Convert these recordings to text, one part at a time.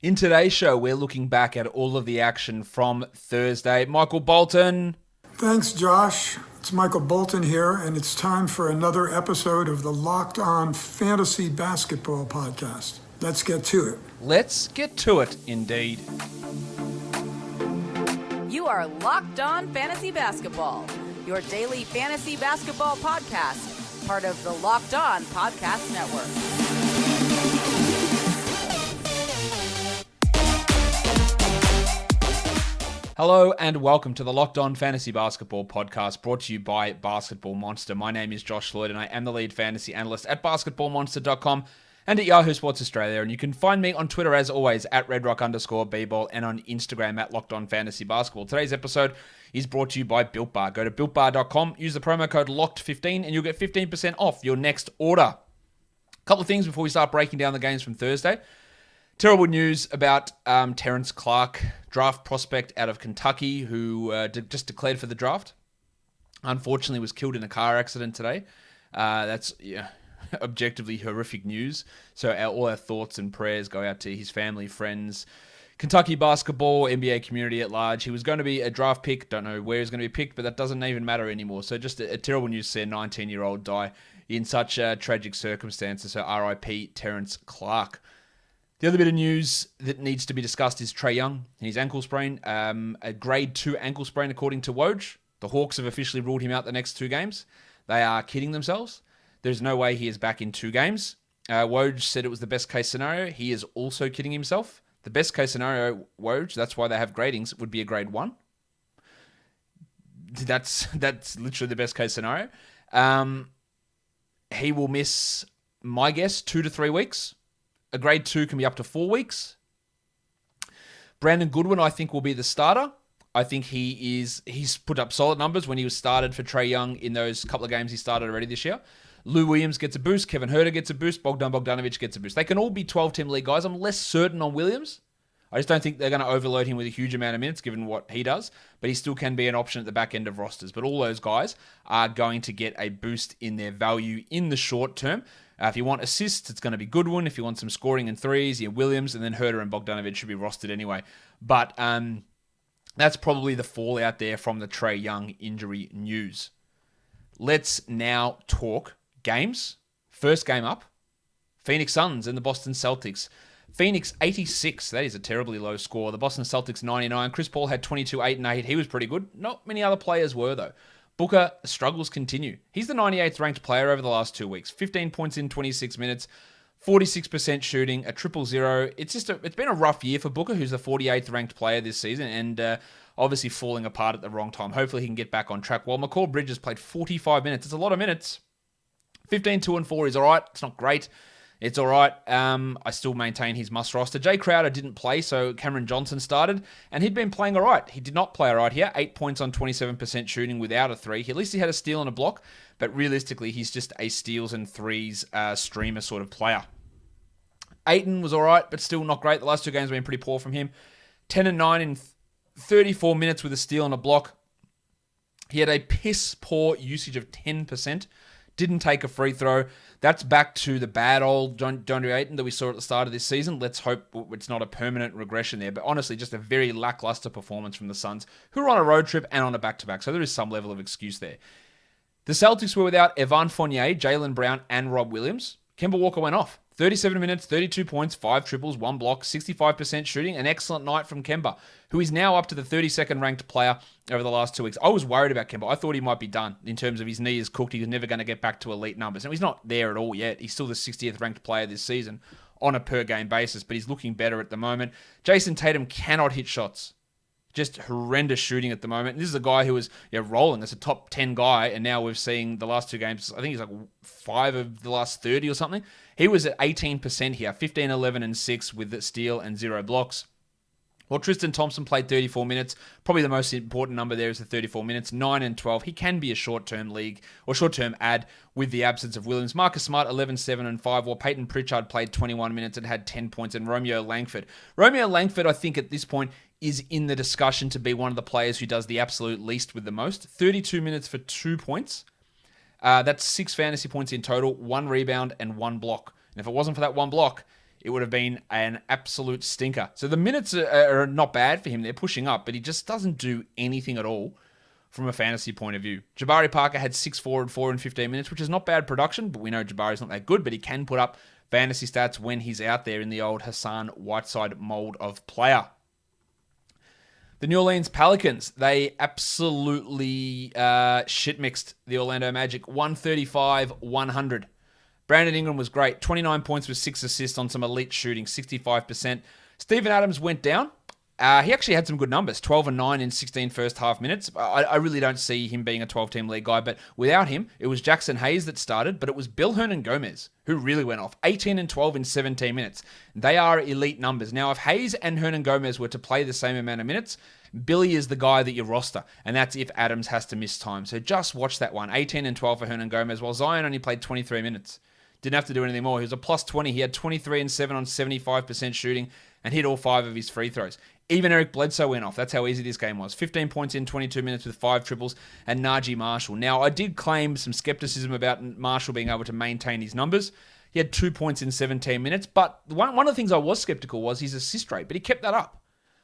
In today's show, we're looking back at all of the action from Thursday. Michael Bolton. Thanks, Josh. It's Michael Bolton here, and it's time for another episode of the Locked On Fantasy Basketball Podcast. Let's get to it. Let's get to it, indeed. You are Locked On Fantasy Basketball, your daily fantasy basketball podcast, part of the Locked On Podcast Network. Hello and welcome to the Locked On Fantasy Basketball Podcast, brought to you by Basketball Monster. My name is Josh Lloyd and I am the lead fantasy analyst at basketballmonster.com and at Yahoo Sports Australia. And you can find me on Twitter as always at redrock_bball and on Instagram at Locked On Fantasy Basketball. Today's episode is brought to you by Built Bar. Go to builtbar.com, use the promo code LOCKED15 and you'll get 15% off your next order. A couple of things before we start breaking down the games from Thursday. Terrible news about Terrence Clarke, draft prospect out of Kentucky, who just declared for the draft. Unfortunately, was killed in a car accident today. That's objectively horrific news. So all our thoughts and prayers go out to his family, friends, Kentucky basketball, NBA community at large. He was going to be a draft pick. Don't know where he's going to be picked, but that doesn't even matter anymore. So just a terrible news to see a 19-year-old die in such tragic circumstances. So RIP Terrence Clarke. The other bit of news that needs to be discussed is Trae Young and his ankle sprain. A grade 2 ankle sprain according to Woj. The Hawks have officially ruled him out the next 2 games. They are kidding themselves. There's no way he is back in 2 games. Woj said it was the best case scenario. He is also kidding himself. The best case scenario, Woj, that's why they have gradings, would be a grade 1. That's literally the best case scenario. He will miss, my guess, 2 to 3 weeks. A grade 2 can be up to 4 weeks. Brandon Goodwin, I think, will be the starter. I think he's put up solid numbers when he was started for Trae Young in those couple of games he started already this year. Lou Williams gets a boost. Kevin Huerter gets a boost. Bogdanovic gets a boost. They can all be 12-team league guys. I'm less certain on Williams. I just don't think they're going to overload him with a huge amount of minutes given what he does, but he still can be an option at the back end of rosters. But all those guys are going to get a boost in their value in the short term. If you want assists, it's going to be Goodwin. If you want some scoring and threes, you're Williams, and then Huerter and Bogdanovic should be rostered anyway. But that's probably the fallout there from the Trae Young injury news. Let's now talk games. First game up, Phoenix Suns and the Boston Celtics. Phoenix 86, that is a terribly low score. The Boston Celtics 99. Chris Paul had 22, 8, and 8. He was pretty good. Not many other players were, though. Booker struggles continue. He's the 98th ranked player over the last 2 weeks. 15 points in 26 minutes, 46% shooting, a 0-0. It's been a rough year for Booker, who's the 48th ranked player this season, and obviously falling apart at the wrong time. Hopefully he can get back on track. While McCall Bridges played 45 minutes. It's a lot of minutes. 15, 2, and 4 is all right. It's not great. It's all right. I still maintain his must roster. Jay Crowder didn't play, so Cameron Johnson started, and he'd been playing all right. He did not play all right here. 8 points on 27% shooting without a 3. At least he had a steal and a block, but realistically, he's just a steals and threes streamer sort of player. Ayton was all right, but still not great. The last 2 games have been pretty poor from him. 10 and 9 in 34 minutes with a steal and a block. He had a piss-poor usage of 10%. Didn't take a free throw. That's back to the bad old DeAndre Ayton that we saw at the start of this season. Let's hope it's not a permanent regression there. But honestly, just a very lackluster performance from the Suns, who are on a road trip and on a back-to-back. So there is some level of excuse there. The Celtics were without Evan Fournier, Jaylen Brown, and Rob Williams. Kemba Walker went off. 37 minutes, 32 points, 5 triples, 1 block, 65% shooting. An excellent night from Kemba, who is now up to the 32nd ranked player over the last 2 weeks. I was worried about Kemba. I thought he might be done in terms of his knee is cooked. He was never going to get back to elite numbers. Now, he's not there at all yet. He's still the 60th ranked player this season on a per-game basis, but he's looking better at the moment. Jason Tatum cannot hit shots. Just horrendous shooting at the moment. And this is a guy who was rolling as a top 10 guy, and now we've seen the last 2 games, I think he's like 5 of the last 30 or something. He was at 18% here, 15, 11, and 6 with the steal and 0 blocks. Well, Tristan Thompson played 34 minutes. Probably the most important number there is the 34 minutes, 9 and 12. He can be a short-term league or short-term ad with the absence of Williams. Marcus Smart, 11, 7, and 5, while Peyton Pritchard played 21 minutes and had 10 points, and Romeo Langford. Romeo Langford, I think at this point, is in the discussion to be one of the players who does the absolute least with the most. 32 minutes for 2 points. That's 6 fantasy points in total, 1 rebound, and 1 block. And if it wasn't for that 1 block, it would have been an absolute stinker. So the minutes are not bad for him. They're pushing up, but he just doesn't do anything at all from a fantasy point of view. Jabari Parker had 6, 4, and 4 in 15 minutes, which is not bad production, but we know Jabari's not that good, but he can put up fantasy stats when he's out there in the old Hassan Whiteside mold of player. The New Orleans Pelicans, they absolutely shit-mixed the Orlando Magic, 135-100. Brandon Ingram was great, 29 points with 6 assists on some elite shooting, 65%. Steven Adams went down. He actually had some good numbers, 12 and 9 in 16 first half minutes. I really don't see him being a 12-team league guy, but without him, it was Jackson Hayes that started, but it was Bill Hernangomez who really went off, 18 and 12 in 17 minutes. They are elite numbers. Now, if Hayes and Hernangomez were to play the same amount of minutes, Billy is the guy that you roster, and that's if Adams has to miss time. So just watch that one, 18 and 12 for Hernangomez, while Zion only played 23 minutes. Didn't have to do anything more. He was a plus 20. He had 23 and 7 on 75% shooting and hit all 5 of his free throws. Even Eric Bledsoe went off. That's how easy this game was. 15 points in 22 minutes with 5 triples, and Najee Marshall. Now, I did claim some skepticism about Marshall being able to maintain his numbers. He had 2 points in 17 minutes, but one of the things I was skeptical was his assist rate, but he kept that up.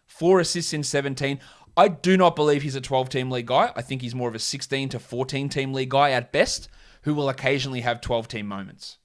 4 assists in 17. I do not believe he's a 12-team league guy. I think he's more of a 16 to 14-team league guy at best, who will occasionally have 12-team moments.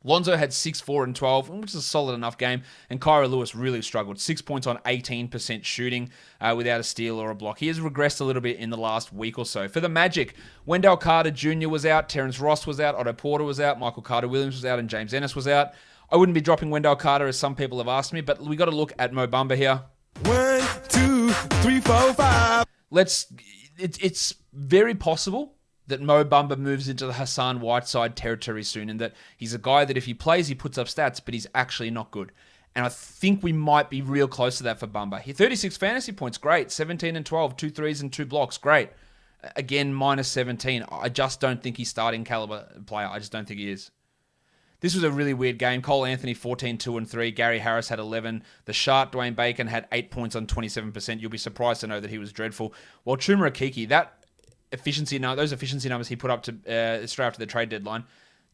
Lonzo had 6, 4, and 12, which is a solid enough game, and Kyra Lewis really struggled. 6 points on 18% shooting without a steal or a block. He has regressed a little bit in the last week or so. For the Magic, Wendell Carter Jr. was out, Terrence Ross was out, Otto Porter was out, Michael Carter-Williams was out, and James Ennis was out. I wouldn't be dropping Wendell Carter, as some people have asked me, but we got to look at Mo Bamba here. 1, 2, 3, 4, 5. It's very possible that Mo Bamba moves into the Hassan Whiteside territory soon, and that he's a guy that if he plays, he puts up stats, but he's actually not good. And I think we might be real close to that for Bamba. He 36 fantasy points, great. 17 and 12, 2 threes and 2 blocks, great. Again, minus 17. I just don't think he's starting caliber player. I just don't think he is. This was a really weird game. Cole Anthony, 14, 2, and 3. Gary Harris had 11. The Shark, Dwayne Bacon, had 8 points on 27%. You'll be surprised to know that he was dreadful. While Chuma Okeke, those efficiency numbers he put up to straight after the trade deadline,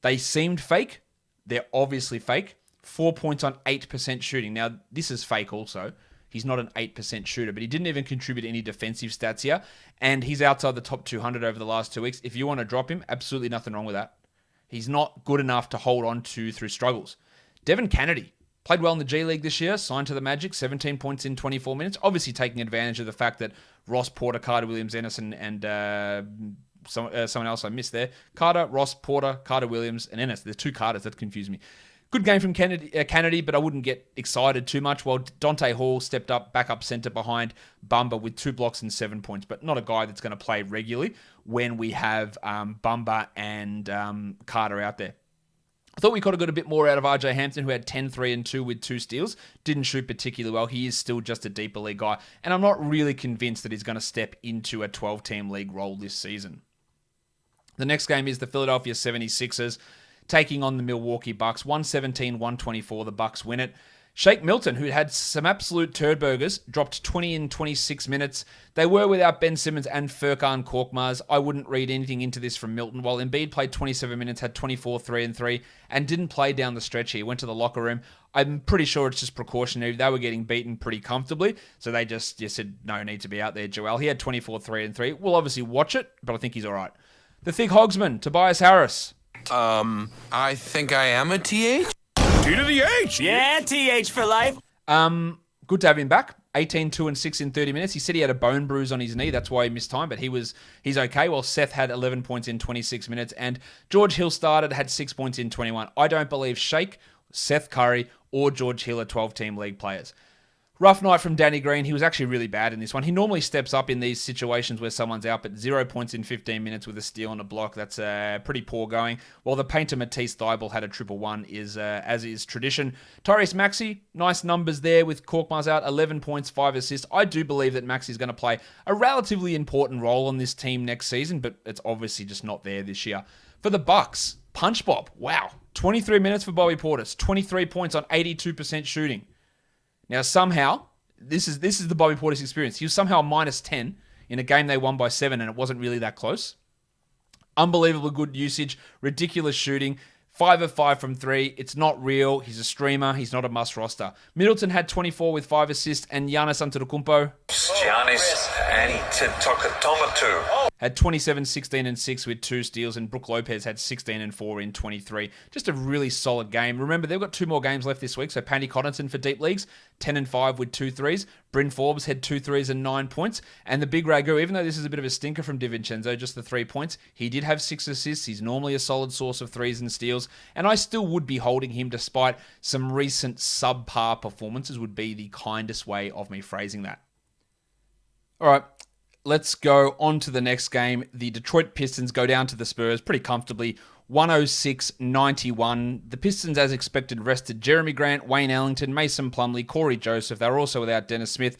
they seemed fake. They're obviously fake. 4 points on 8% shooting. Now, this is fake also. He's not an 8% shooter, but he didn't even contribute any defensive stats here, and he's outside the top 200 over the last 2 weeks. If you want to drop him, absolutely nothing wrong with that. He's not good enough to hold on to through struggles. Devin Kennedy played well in the G League this year, signed to the Magic, 17 points in 24 minutes, obviously taking advantage of the fact that Ross, Porter, Carter, Williams, Ennis, and someone else I missed there. Carter, Ross, Porter, Carter, Williams, and Ennis. There's 2 Carters. That confused me. Good game from Kennedy, but I wouldn't get excited too much. While Dante Hall stepped up, backup center behind Bamba with 2 blocks and 7 points, but not a guy that's going to play regularly when we have Bamba and Carter out there. I thought we could have got a bit more out of RJ Hampton, who had 10, 3, and 2 with 2 steals. Didn't shoot particularly well. He is still just a deeper league guy, and I'm not really convinced that he's going to step into a 12-team league role this season. The next game is the Philadelphia 76ers taking on the Milwaukee Bucks. 117-124, the Bucks win it. Shake Milton, who had some absolute turd burgers, dropped 20 in 26 minutes. They were without Ben Simmons and Furkan Korkmaz. I wouldn't read anything into this from Milton. While Embiid played 27 minutes, had 24, 3, and 3, and didn't play down the stretch here. Went to the locker room. I'm pretty sure it's just precautionary. They were getting beaten pretty comfortably, so they just said, no need to be out there, Joel. He had 24, 3, and 3. We'll obviously watch it, but I think he's all right. The Thick Hogsman, Tobias Harris. I think I am a TH. T to the H. Yeah, TH for life. Good to have him back. 18, 2, and 6 in 30 minutes. He said he had a bone bruise on his knee. That's why he missed time, but he's okay. While Seth had 11 points in 26 minutes, and George Hill had 6 points in 21. I don't believe Shake, Seth Curry, or George Hill are 12-team league players. Rough night from Danny Green. He was actually really bad in this one. He normally steps up in these situations where someone's out, but 0 points in 15 minutes with a steal and a block. That's pretty poor going. While the painter Matisse Thybulle had a 111, as is tradition. Tyrese Maxey, nice numbers there with Korkmaz out, 11 points, 5 assists. I do believe that Maxey's going to play a relatively important role on this team next season, but it's obviously just not there this year. For the Bucks, Punch Bob. Wow. 23 minutes for Bobby Portis, 23 points on 82% shooting. Now, somehow, this is the Bobby Portis experience. He was somehow minus 10 in a game they won by 7, and it wasn't really that close. Unbelievable good usage, ridiculous shooting, 5 of 5 from 3. It's not real. He's a streamer. He's not a must roster. Middleton had 24 with 5 assists, and Giannis Antetokounmpo had 27, 16, and 6 with 2 steals, and Brook Lopez had 16 and 4 in 23. Just a really solid game. Remember, they've got 2 more games left this week, so Patty Connaughton for deep leagues, 10 and 5 with 2 threes. Bryn Forbes had 2 threes and 9 points. And the big Ragu, even though this is a bit of a stinker from DiVincenzo, just the 3 points, he did have 6 assists. He's normally a solid source of threes and steals, and I still would be holding him despite some recent subpar performances would be the kindest way of me phrasing that. All right, let's go on to the next game. The Detroit Pistons go down to the Spurs pretty comfortably, 106-91. The Pistons, as expected, rested Jeremy Grant, Wayne Ellington, Mason Plumlee, Corey Joseph. They were also without Dennis Smith.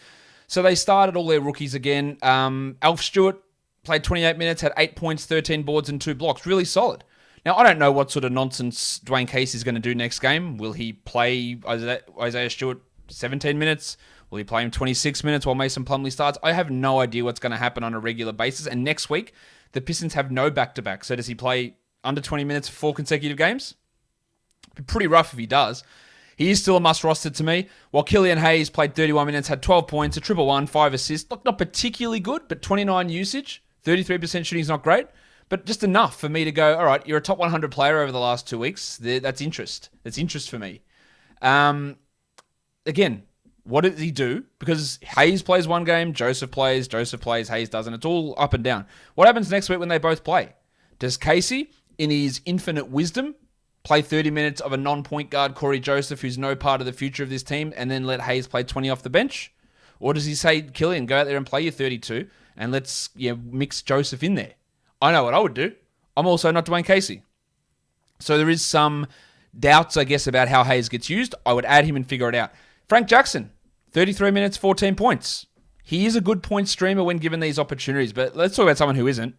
So they started all their rookies again. Alf Stewart played 28 minutes, had 8 points, 13 boards, and 2 blocks. Really solid. Now, I don't know what sort of nonsense Dwayne Casey is going to do next game. Will he play Isaiah Stewart 17 minutes? Will he play him 26 minutes while Mason Plumlee starts? I have no idea what's going to happen on a regular basis. And next week, the Pistons have no back-to-back. So does he play under 20 minutes for 4 consecutive games? It'd be pretty rough if he does. He is still a must-roster to me. While Killian Hayes played 31 minutes, had 12 points, a triple one, 5 assists. Not particularly good, but 29 usage. 33% shooting is not great. But just enough for me to go, all right, you're a top 100 player over the last 2 weeks. That's interest. That's interest for me. Again, what does he do? Because Hayes plays one game, Joseph plays, Hayes doesn't. It's all up and down. What happens next week when they both play? Does Casey, in his infinite wisdom, play 30 minutes of a non-point guard, Corey Joseph, who's no part of the future of this team, and then let Hayes play 20 off the bench? Or does he say, Killian, go out there and play your 32, and let's mix Joseph in there? I know what I would do. I'm also not Dwayne Casey. So there is some doubts, I guess, about how Hayes gets used. I would add him and figure it out. Frank Jackson, 33 minutes, 14 points. He is a good point streamer when given these opportunities, but let's talk about someone who isn't.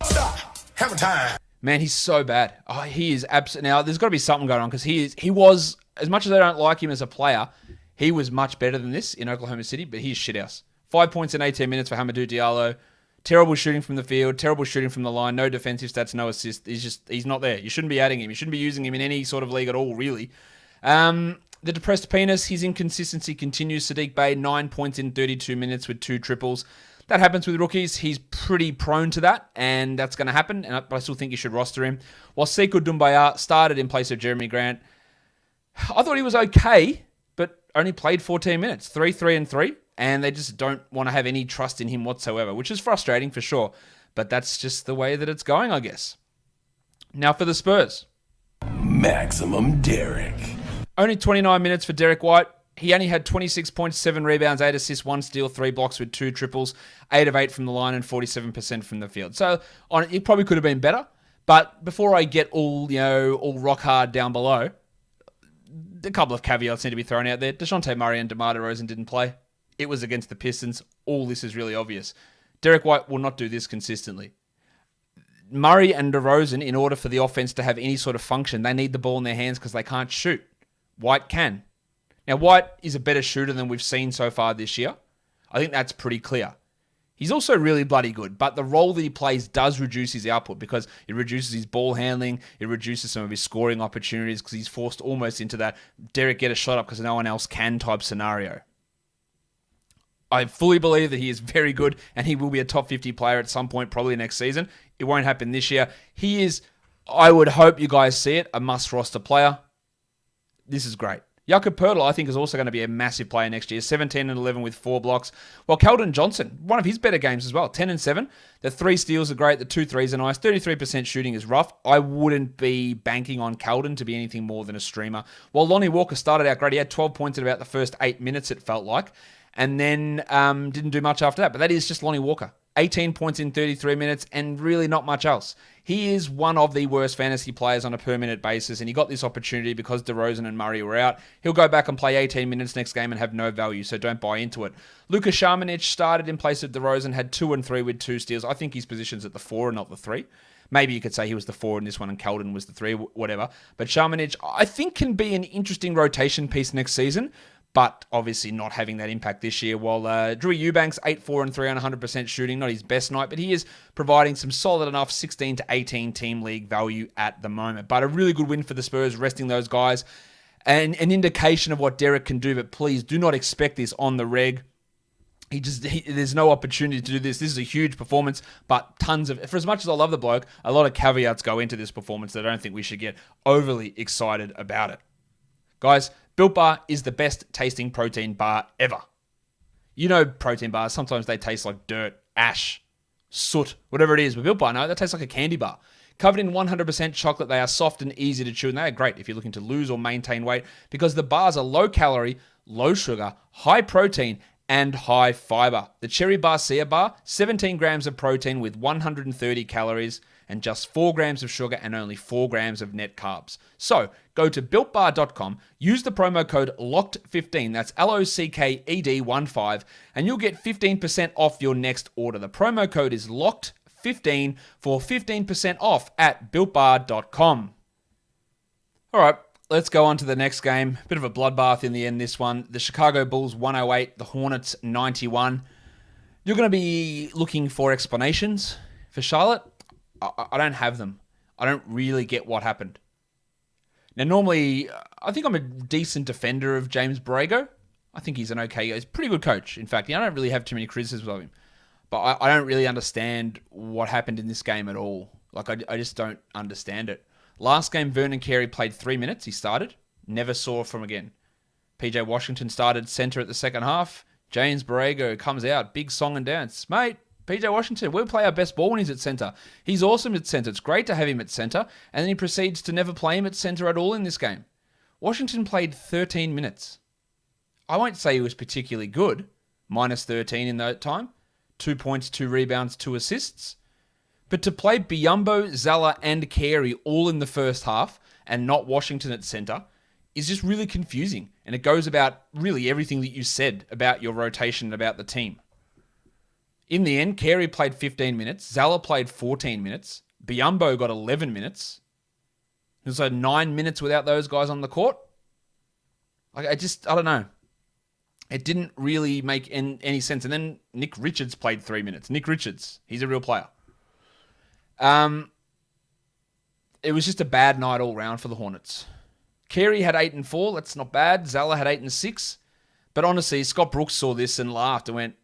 Stop. Have a time. Man, he's so bad. Oh, he is absolutely. Now, there's got to be something going on because he was, as much as I don't like him as a player, he was much better than this in Oklahoma City, but he's shithouse. 5 points in 18 minutes for Hamidou Diallo. Terrible shooting from the field, terrible shooting from the line, no defensive stats, no assist. He's not there. You shouldn't be adding him. You shouldn't be using him in any sort of league at all, really. The depressed penis, his inconsistency continues. Sadiq Bey, 9 points in 32 minutes with 2 triples. That happens with rookies. He's pretty prone to that, and that's going to happen, but I still think you should roster him. While Sekou Doumbouya started in place of Jeremy Grant, I thought he was okay, but only played 14 minutes, 3, 3, and 3. And they just don't want to have any trust in him whatsoever, which is frustrating for sure. But that's just the way that it's going, I guess. Now for the Spurs. Maximum Derrick. Only 29 minutes for Derrick White. He only had 26 points, 7 rebounds, 8 assists, 1 steal, 3 blocks with 2 triples, 8 of 8 from the line and 47% from the field. So it probably could have been better. But before I get all rock hard down below, a couple of caveats need to be thrown out there. Dejounte Murray and DeMar DeRozan didn't play. It was against the Pistons. All this is really obvious. Derrick White will not do this consistently. Murray and DeRozan, in order for the offense to have any sort of function, they need the ball in their hands because they can't shoot. White can. Now, White is a better shooter than we've seen so far this year. I think that's pretty clear. He's also really bloody good, but the role that he plays does reduce his output because it reduces his ball handling, it reduces some of his scoring opportunities because he's forced almost into that Derrick get a shot up because no one else can type scenario. I fully believe that he is very good and he will be a top 50 player at some point, probably next season. It won't happen this year. He is, I would hope you guys see it, a must-roster player. This is great. Jakob Poeltl, I think, is also going to be a massive player next year. 17 and 11 with 4 blocks. While Keldon Johnson, one of his better games as well. 10 and 7. The 3 steals are great. The 2 threes are nice. 33% shooting is rough. I wouldn't be banking on Keldon to be anything more than a streamer. While Lonnie Walker started out great. He had 12 points in about the first 8 minutes, it felt like. And then didn't do much after that. But that is just Lonnie Walker. 18 points in 33 minutes and really not much else. He is one of the worst fantasy players on a per-minute basis, and he got this opportunity because DeRozan and Murray were out. He'll go back and play 18 minutes next game and have no value, so don't buy into it. Luka Šamanić started in place of DeRozan, had 2 and 3 with 2 steals. I think his position's at the 4 and not the 3. Maybe you could say he was the 4 in this one and Keldon was the 3, whatever. But Šamanić, I think, can be an interesting rotation piece next season. but obviously not having that impact this year. While Drew Eubanks, 8-4 and 3 on 100% shooting, not his best night, but he is providing some solid enough 16 to 18 team league value at the moment. But a really good win for the Spurs, resting those guys. And an indication of what Derrick can do, but please do not expect this on the reg. There's no opportunity to do this. This is a huge performance, but for as much as I love the bloke, a lot of caveats go into this performance that I don't think we should get overly excited about it. Guys, Built Bar is the best tasting protein bar ever. You know protein bars, sometimes they taste like dirt, ash, soot, whatever it is. But Built Bar, no, that tastes like a candy bar. Covered in 100% chocolate, they are soft and easy to chew, and they are great if you're looking to lose or maintain weight because the bars are low calorie, low sugar, high protein, and high fiber. The Cherry Barcia bar, 17 grams of protein with 130 calories and just 4 grams of sugar and only 4 grams of net carbs. So, go to builtbar.com, use the promo code LOCKED15, that's LOCKED15, and you'll get 15% off your next order. The promo code is LOCKED15 for 15% off at builtbar.com. All right. Let's go on to the next game. Bit of a bloodbath in the end, this one. The Chicago Bulls 108, the Hornets 91. You're going to be looking for explanations for Charlotte. I don't have them. I don't really get what happened. Now, normally, I think I'm a decent defender of James Borrego. I think he's an okay guy. He's a pretty good coach. In fact, I don't really have too many criticisms of him. But I don't really understand what happened in this game at all. I just don't understand it. Last game, Vernon Carey played 3 minutes. He started. Never saw from again. PJ Washington started center at the second half. James Borrego comes out. Big song and dance. Mate, PJ Washington, we'll play our best ball when he's at center. He's awesome at center. It's great to have him at center. And then he proceeds to never play him at center at all in this game. Washington played 13 minutes. I won't say he was particularly good. Minus 13 in that time. 2 points, 2 rebounds, 2 assists. But to play Biyombo, Zala, and Carey all in the first half and not Washington at center is just really confusing. And it goes about really everything that you said about your rotation and about the team. In the end, Carey played 15 minutes. Zala played 14 minutes. Biyombo got 11 minutes. So 9 minutes without those guys on the court. I don't know. It didn't really make any sense. And then Nick Richards played 3 minutes. Nick Richards, he's a real player. It was just a bad night all round for the Hornets. Carey had 8 and 4. That's not bad. Zala had 8 and 6. But honestly, Scott Brooks saw this and laughed and went,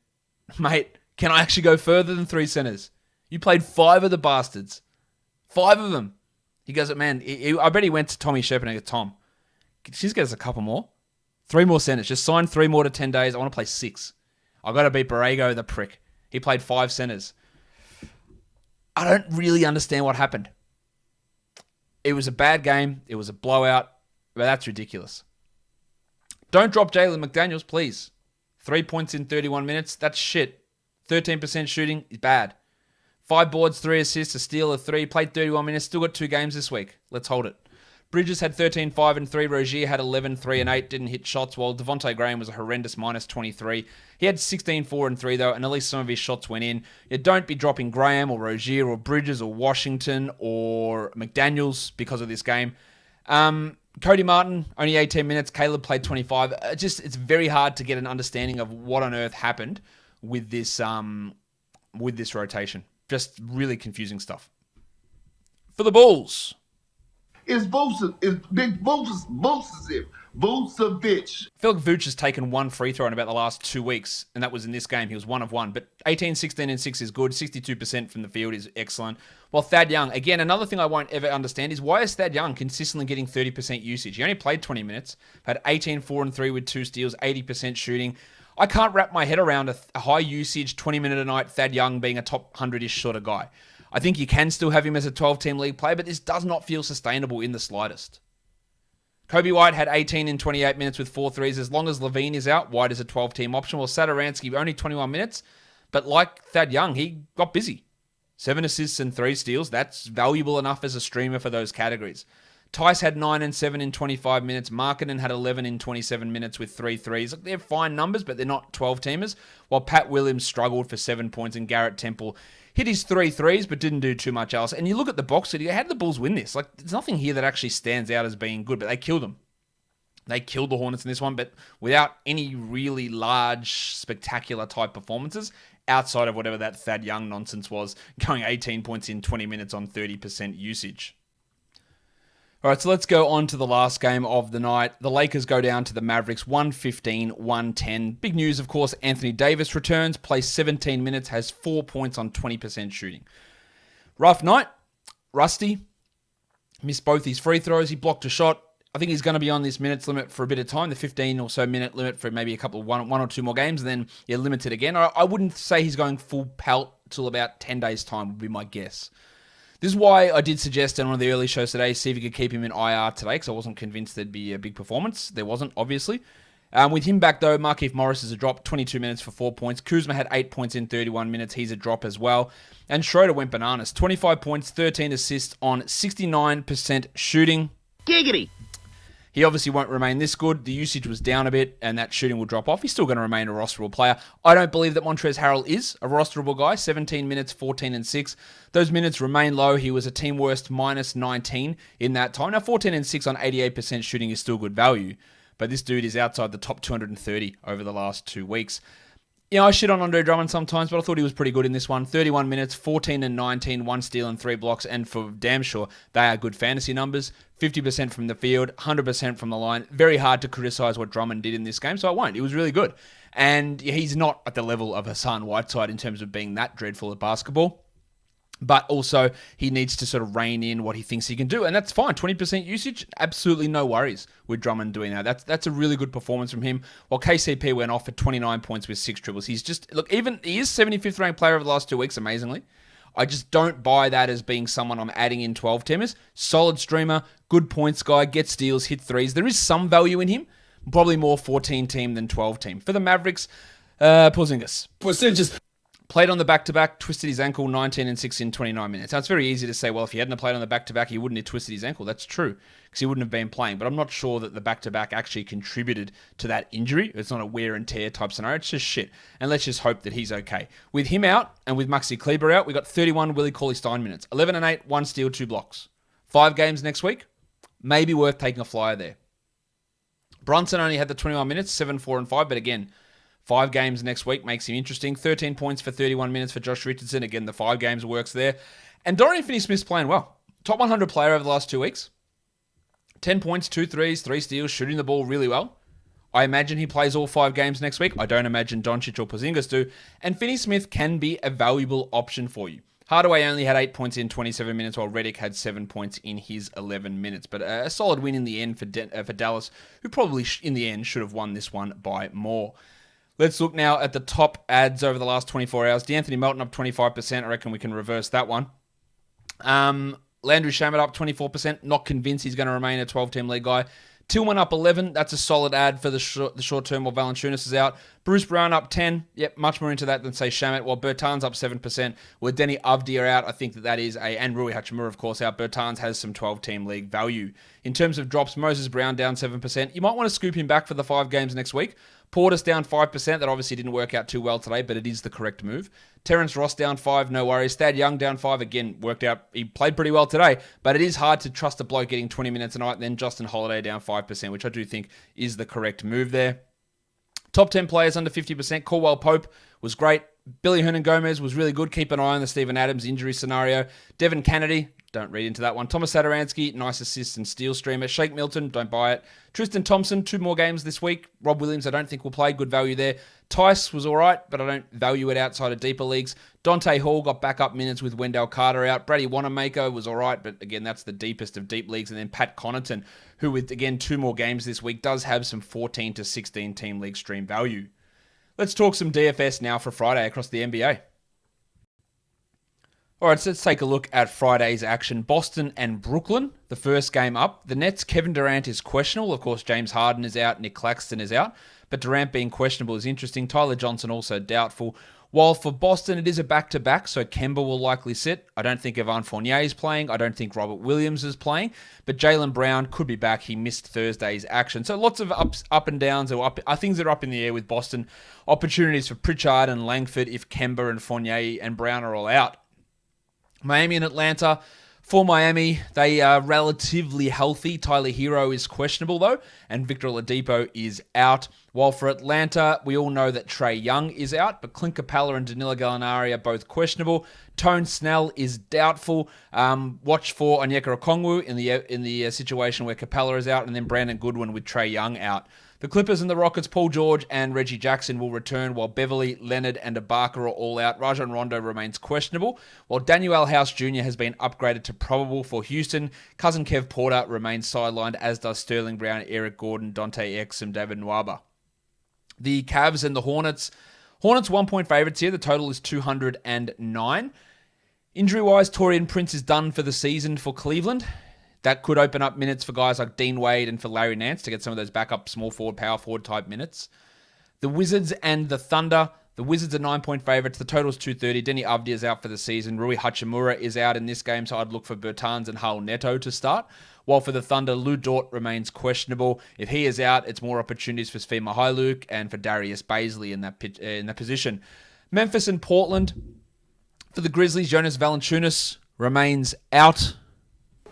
mate, can I actually go further than 3 centers? You played 5 of the bastards. 5 of them. He goes, man, I bet he went to Tommy Shepard and goes, Tom, just get us a couple more. 3 more centers. Just sign 3 more to 10 days. I want to play 6. I got to beat Borrego, the prick. He played 5 centers. I don't really understand what happened. It was a bad game. It was a blowout. But that's ridiculous. Don't drop Jalen McDaniels, please. 3 points in 31 minutes. That's shit. 13% shooting is bad. 5 boards, 3 assists, a steal, a 3. Played 31 minutes. Still got 2 games this week. Let's hold it. Bridges had 13, 5, and 3. Rozier had 11, 3, and 8. Didn't hit shots, while Devontae Graham was a horrendous minus 23. He had 16, 4, and 3, though, and at least some of his shots went in. You don't be dropping Graham or Rozier or Bridges or Washington or McDaniels because of this game. Cody Martin, only 18 minutes. Caleb played 25. It's very hard to get an understanding of what on earth happened with this rotation. Just really confusing stuff. For the Bulls. It's Big Vucevic. Phil Vooch has taken 1 free throw in about the last 2 weeks, and that was in this game. He was 1 of 1, but 18, 16, and 6 is good. 62% from the field is excellent. While Thad Young, again, another thing I won't ever understand is why is Thad Young consistently getting 30% usage? He only played 20 minutes, had 18, 4, and 3 with 2 steals, 80% shooting. I can't wrap my head around a high usage, 20-minute a night Thad Young being a top 100-ish sort of guy. I think you can still have him as a 12-team league player, but this does not feel sustainable in the slightest. Kobe White had 18 in 28 minutes with 4 threes. As long as Levine is out, White is a 12-team option. While Satoransky only 21 minutes, but like Thad Young, he got busy. 7 assists and 3 steals. That's valuable enough as a streamer for those categories. Tice had 9 and 7 in 25 minutes. Markkanen had 11 in 27 minutes with 3 threes. They're fine numbers, but they're not 12-teamers. While Pat Williams struggled for 7 points and Garrett Temple hit his 3 threes, but didn't do too much else. And you look at the box city, how did the Bulls win this? There's nothing here that actually stands out as being good, but they killed them. They killed the Hornets in this one, but without any really large, spectacular type performances outside of whatever that Thad Young nonsense was, going 18 points in 20 minutes on 30% usage. All right, so let's go on to the last game of the night. The Lakers go down to the Mavericks, 115-110. Big news, of course, Anthony Davis returns, plays 17 minutes, has 4 points on 20% shooting. Rough night. Rusty missed both his free throws. He blocked a shot. I think he's going to be on this minutes limit for a bit of time, the 15 or so minute limit for maybe a couple of one or two more games, and then limited again. I wouldn't say he's going full pelt till about 10 days' time would be my guess. This is why I did suggest in one of the early shows today, see if you could keep him in IR today, because I wasn't convinced there'd be a big performance. There wasn't, obviously. With him back, though, Markieff Morris is a drop, 22 minutes for 4 points. Kuzma had 8 points in 31 minutes. He's a drop as well. And Schroeder went bananas. 25 points, 13 assists on 69% shooting. Giggity! He obviously won't remain this good. The usage was down a bit, and that shooting will drop off. He's still going to remain a rosterable player. I don't believe that Montrezl Harrell is a rosterable guy. 17 minutes, 14 and 6. Those minutes remain low. He was a team worst minus 19 in that time. Now, 14 and 6 on 88% shooting is still good value, but this dude is outside the top 230 over the last 2 weeks. You know, I shit on Andre Drummond sometimes, but I thought he was pretty good in this one. 31 minutes, 14 and 19, 1 steal and 3 blocks, and for damn sure, they are good fantasy numbers. 50% from the field, 100% from the line. Very hard to criticize what Drummond did in this game, so I won't. It was really good. And he's not at the level of Hassan Whiteside in terms of being that dreadful at basketball. But also, he needs to sort of rein in what he thinks he can do, and that's fine. 20% usage, absolutely no worries with Drummond doing that. That's a really good performance from him. While KCP went off at 29 points with 6 triples. He's just, look, even he is 75th ranked player over the last 2 weeks, amazingly. I just don't buy that as being someone I'm adding in 12-teamers. Solid streamer, good points guy, gets steals, hit threes. There is some value in him, probably more 14-team than 12-team. For the Mavericks, Porzingis. Played on the back-to-back, twisted his ankle, 19 and 6 in 29 minutes. Now, it's very easy to say, well, if he hadn't played on the back-to-back, he wouldn't have twisted his ankle. That's true, because he wouldn't have been playing. But I'm not sure that the back-to-back actually contributed to that injury. It's not a wear and tear type scenario. It's just shit. And let's just hope that he's okay. With him out, and with Maxi Kleber out, we got 31 Willie Cauley-Stein minutes. 11 and 8, 1 steal, 2 blocks. 5 games next week. Maybe worth taking a flyer there. Brunson only had the 21 minutes, 7, 4, and 5. But again, 5 games next week makes him interesting. 13 points for 31 minutes for Josh Richardson. Again, the 5 games works there. And Dorian Finney-Smith's playing well. Top 100 player over the last 2 weeks. 10 points, 2 threes, 3 steals, shooting the ball really well. I imagine he plays all 5 games next week. I don't imagine Doncic or Porzingis do. And Finney-Smith can be a valuable option for you. Hardaway only had 8 points in 27 minutes, while Redick had 7 points in his 11 minutes. But a solid win in the end for Dallas, who probably in the end should have won this one by more. Let's look now at the top ads over the last 24 hours. DeAnthony Melton up 25%. I reckon we can reverse that one. Landry Shamet up 24%. Not convinced he's going to remain a 12-team league guy. Tillman up 11. That's a solid ad for the short term while Valanciunas is out. Bruce Brown up 10. Yep, much more into that than, say, Shamet. While Bertans up 7%. With Denny Avdia out, I think that is and Rui Hachimura, of course, out. Bertans has some 12-team league value. In terms of drops, Moses Brown down 7%. You might want to scoop him back for the 5 games next week. Portis down 5%. That obviously didn't work out too well today, but it is the correct move. Terrence Ross down 5, no worries. Thad Young down 5, again, worked out. He played pretty well today, but it is hard to trust a bloke getting 20 minutes a night. And then Justin Holiday down 5%, which I do think is the correct move there. Top 10 players under 50%. Caldwell Pope was great. Billy Hernan-Gomez was really good. Keep an eye on the Steven Adams injury scenario. Devin Kennedy, don't read into that one. Thomas Satoransky, nice assist and steal streamer. Shake Milton, don't buy it. Tristan Thompson, 2 more games this week. Rob Williams, I don't think will play. Good value there. Tice was all right, but I don't value it outside of deeper leagues. Dante Hall got backup minutes with Wendell Carter out. Brady Wanamaker was all right, but again, that's the deepest of deep leagues. And then Pat Connaughton, who with, again, 2 more games this week, does have some 14 to 16 team league stream value. Let's talk some DFS now for Friday across the NBA. All right, so let's take a look at Friday's action. Boston and Brooklyn, the first game up. The Nets, Kevin Durant is questionable. Of course, James Harden is out, Nick Claxton is out. But Durant being questionable is interesting. Tyler Johnson also doubtful. While for Boston, it is a back-to-back, so Kemba will likely sit. I don't think Evan Fournier is playing. I don't think Robert Williams is playing. But Jaylen Brown could be back. He missed Thursday's action. So lots of up and downs, or things that are up in the air with Boston. Opportunities for Pritchard and Langford if Kemba and Fournier and Brown are all out. Miami and Atlanta, For Miami, they are relatively healthy. Tyler Hero is questionable, though, and Victor Oladipo is out. While for Atlanta, we all know that Trae Young is out, but Clint Capella and Danilo Gallinari are both questionable. Tone Snell is doubtful. Watch for Onyeka Okongwu in the situation where Capella is out, and then Brandon Goodwin with Trae Young out. The Clippers and the Rockets, Paul George and Reggie Jackson will return, while Beverly, Leonard, and Ibaka are all out. Rajon Rondo remains questionable, while Daniel House Jr. has been upgraded to probable for Houston. Cousin Kev Porter remains sidelined, as does Sterling Brown, Eric Gordon, Dante Exum, David Nwaba. The Cavs and the Hornets. Hornets 1-point favorites here. The total is 209. Injury-wise, Taurean Prince is done for the season for Cleveland. That could open up minutes for guys like Dean Wade and for Larry Nance to get some of those backup small forward, power forward type minutes. The Wizards and the Thunder. The Wizards are 9-point favorites. The total is 230. Denny Avdia is out for the season. Rui Hachimura is out in this game, so I'd look for Bertans and Raul Neto to start. While for the Thunder, Lou Dort remains questionable. If he is out, it's more opportunities for Svi Mykhailiuk and for Darius Baisley in that position. Memphis and Portland. For the Grizzlies, Jonas Valanciunas remains out.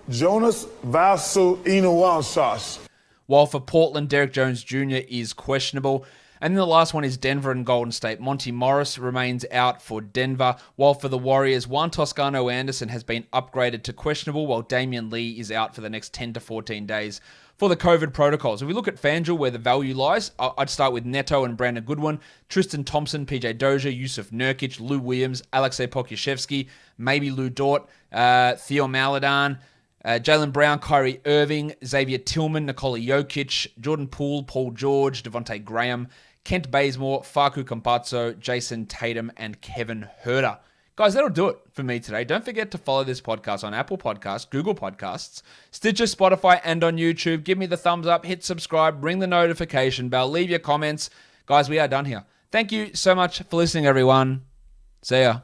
Jonas Valanciunas. While for Portland, Derrick Jones Jr. is questionable. And then the last one is Denver and Golden State. Monty Morris remains out for Denver. While for the Warriors, Juan Toscano Anderson has been upgraded to questionable, while Damian Lee is out for the next 10 to 14 days for the COVID protocols. If we look at FanDuel, where the value lies, I'd start with Neto and Brandon Goodwin, Tristan Thompson, PJ Dozier, Yusuf Nurkic, Lou Williams, Alexei Pokusevski, maybe Lou Dort, Theo Maledon, Jaylen Brown, Kyrie Irving, Xavier Tillman, Nikola Jokic, Jordan Poole, Paul George, Devontae Graham, Kent Bazemore, Facu Campazzo, Jason Tatum, and Kevin Huerter. Guys, that'll do it for me today. Don't forget to follow this podcast on Apple Podcasts, Google Podcasts, Stitcher, Spotify, and on YouTube. Give me the thumbs up, hit subscribe, ring the notification bell, leave your comments. Guys, we are done here. Thank you so much for listening, everyone. See ya.